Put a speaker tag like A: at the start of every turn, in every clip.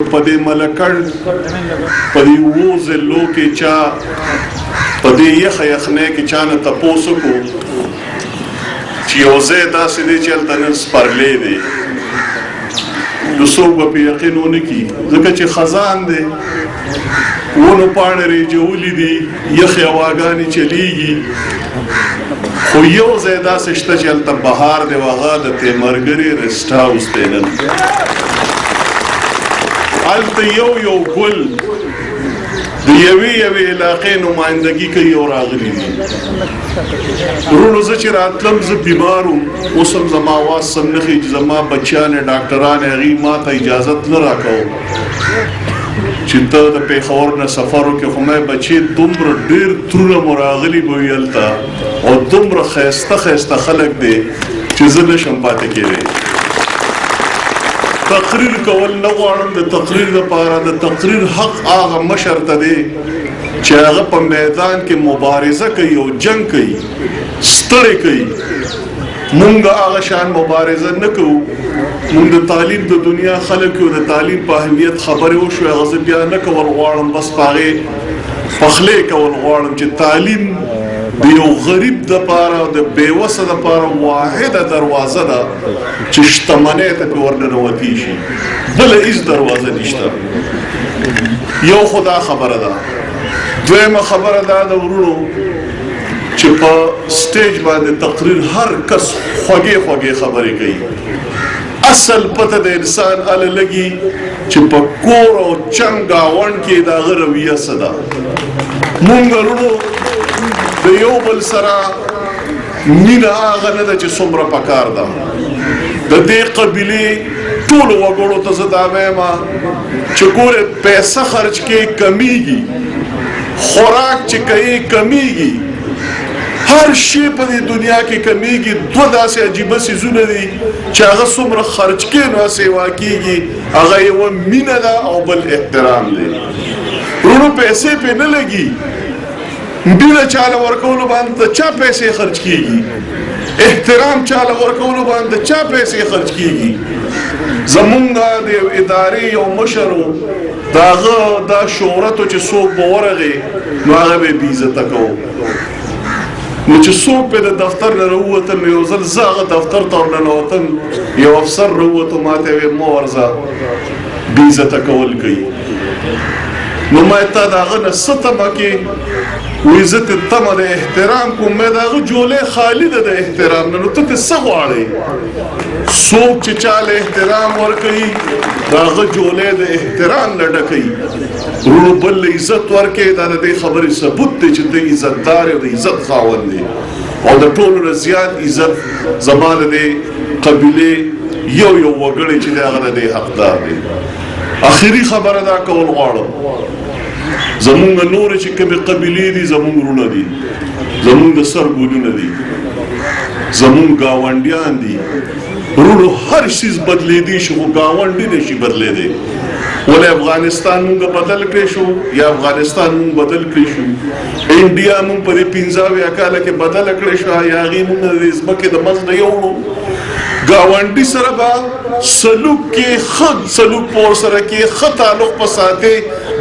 A: پدې ملکړ پدې ووز لوکې چا پدې یخنه کې چانه تاسو کو چې اوزه داسې دي چې تل سپرلې دي نو څوک په یقینونه کې ځکه چې خزان دي ونه پاڼې جوړې دي یخ واګانی چلیږي خو یو زیاده سشته چې تل بهار دی واغه د تیمرګری رست هاوس دی نن البته یو ګل د یوې علاقې نمائندګي کوي او راغلي دي ورونو زه چې راتلم زه بیمار وم اوس هم زما اواز سم نه خېږي زما بچیان ډاکټران هغې ما ته اجازت نه راکوه چې ته د پېښور نه سفر وکړې خو مې بچې دومره ډېر ترونه مو راغلي به وي هلته او دومره ښایسته خلک دی چې زه نشم پاتې کېدی تقریر کول نه غواړم د تقریر لپاره د تقریر حق هغه مشر ته دی چې هغه په میدان کې مبارزه کوي او جنگ کوي ستړی کوي مونږ هغه شان مبارزه نه کوو مونږ د تعلیم د دنیا خلک یو د تعلیم په اهمیت خبرې وشوې هغه زه بیا نه کول غواړم بس په هغې پخلی کول غواړم چې تعلیم د یو غریب دپاره د بېوسه دپاره واحده دروازه ده چې شتمنۍ ته پرې ورننوتی شي بله هېڅ دروازه نشته یو خو دا خبره ده دویمه خبره دا د ورونو چې په سټیج باندې تقریر هر کس خوږې خبرې کوي اصل پته د انسان اله لګي چې په کور او چنګ ګاونډ کې د هغه رویه څه ده مونږ ورونو د یو بل سره مینه هغه نه ده چې څومره پکار ده د دې قبیلې ټولو وګړو ته زه دا وایم چې ګوره پیسه خرج کې کمیږي خوراک چې کوي کمیږي هر شی په دې دنیا کې کمیږي دوه داسې عجیبه څیزونه دي چې هغه څومره خرج کې نو سیوا کېږي هغه یوه مینه ده او بل احترام دی ورونو پیسې پې نه لګي مینه چاله ورکولو باندې چا پیسې خرج کېږي احترام چاله ورکولو باندې چا پیسې خرج کېږي زمونږ د یو ادارې یو مشر و د هغه دا شهرت و چې څوک به ورغې نو هغه به یې بېعزته کوو نو چې څوک به د دفتر نه راووتل نو یو ځل زه هغه دفتر ته ورننوتم یو افسر راووتو ما ته یې ویل مه ورځه بېعزته کول کوي نو ما تا د هغه نه څه تمه کې وایي زه ترې تمه د احترام کوم مې د هغه جولۍ خالي ده د احترام نه نو ته ترې څه غواړې څوک چې چاله احترام ورکوي د هغه جولۍ د احترام نه ډکوي ورونو بل له عزت ورکړې دا د دې خبرې ثبوت دی چې ته عزتدار او د عزت خاوند دی او د ټولو نه زیات عزت زما د دې قبیلې یو وګړی چې دی هغه د دې حقدار دی اخري خبره دا کول غواړم زمونږ نورې چې کومې قبیلې دي زمونږ وروڼه دي زمونږ د سر ګلونه دي زمونږ ګاونډیان دي ورونو هر څیز بدلېدی شي خو ګاونډي نه شي بدلېدی ولې افغانستان مونږ بدل کړی شو یا افغانستان مونږ بدل کړی شو انډیا مونږ په دې 15 کاله کې بدل کړی شو یا هغې مونږ د ځمکې د منځ نه یوړو ګاونډي سره به سلوک کې ښه سلوک په ورسره کې ښه تعلق په ساتې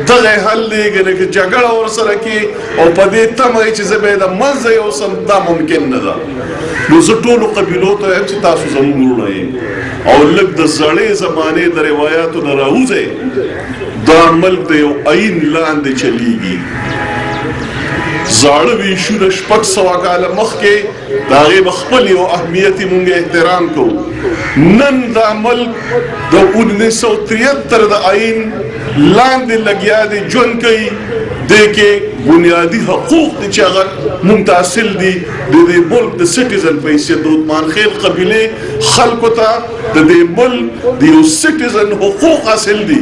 A: دغه حل دی کنه چې جګړه ورسره کې او په دې تمه چې زه به یې د منځه یوسم دا ممکن نه ده نو زه ټولو قبیلو ته وایم چې تاسو زموږ وروڼه یې او لږ د زړې زمانې د روایاتو نه راوځئ دا ملک د یو عین لاندې چلیږي زاړه ویشونه 600 کاله مخکې د هغې به خپل یو اهمیت یې مونږ احترام کوو نن دا ملک د 1973 د عین لاندې لګیا دی ژوند کوي دې کې بنیادي حقوق دي چې هغه مونږ ته حاصل دي د دې ملک د سټیزن په حیثیت د عثمان خیل قبیلې خلکو ته د دې ملک د یو سټیزن حقوق حاصل دي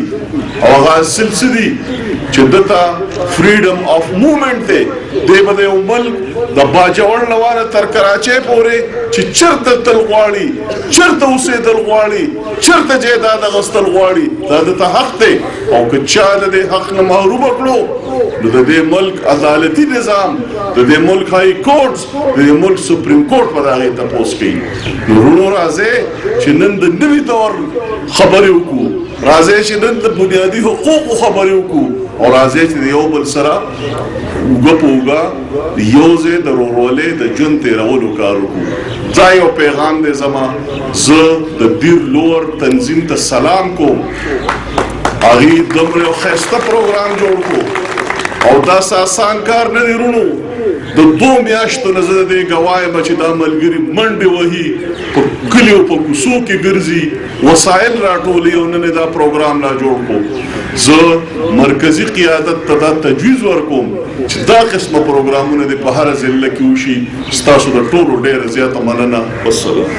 A: او هغه حاصل څه دي چې دته فریډم آف موومنټ دی دی به د یو ملک د باجوړ نه واره تر کراچۍ پورې چې چېرته تل غواړي چېرته اوسېدل غواړي چېرته جایداد اخیستل غواړي دا دته حق دی او که چا د دې حق نه محرومه کړو نو د دې ملک عدالتي نظام د دې ملک هاي کورټس د دې ملک سپریم کورټ په هغې تپوس کوي نو ورونو راځئ چې نن د نوي دور خبرې وکړو راځي چې نن د بنیادي حقوقو خبرې وکړو او راځي چې یو بل سره وګپوګا یو ځای د ورولې د جون تیرولو کار وکړو. دا یو پیغام دی زما. زه د بیر لور تنظیم ته سلام کوم. هغه دومره خسته پروګرام جوړ کړو او دا آسان کار نه دی رونو. د 2 میاشتو نه زه د غوايم چې دا ملګری منډه وهي په کلیو په کوڅو کې ګرځي وسایل راټولي او نن دا پروګرام لا جوړ کړو. زه مرکزی قیادت ته دا تجویز ورکوم چې دا قسمه پروګرامونه د په هر ضلع کې وشي. تاسو د ټولو ډېر زیاته مننه. والسلام.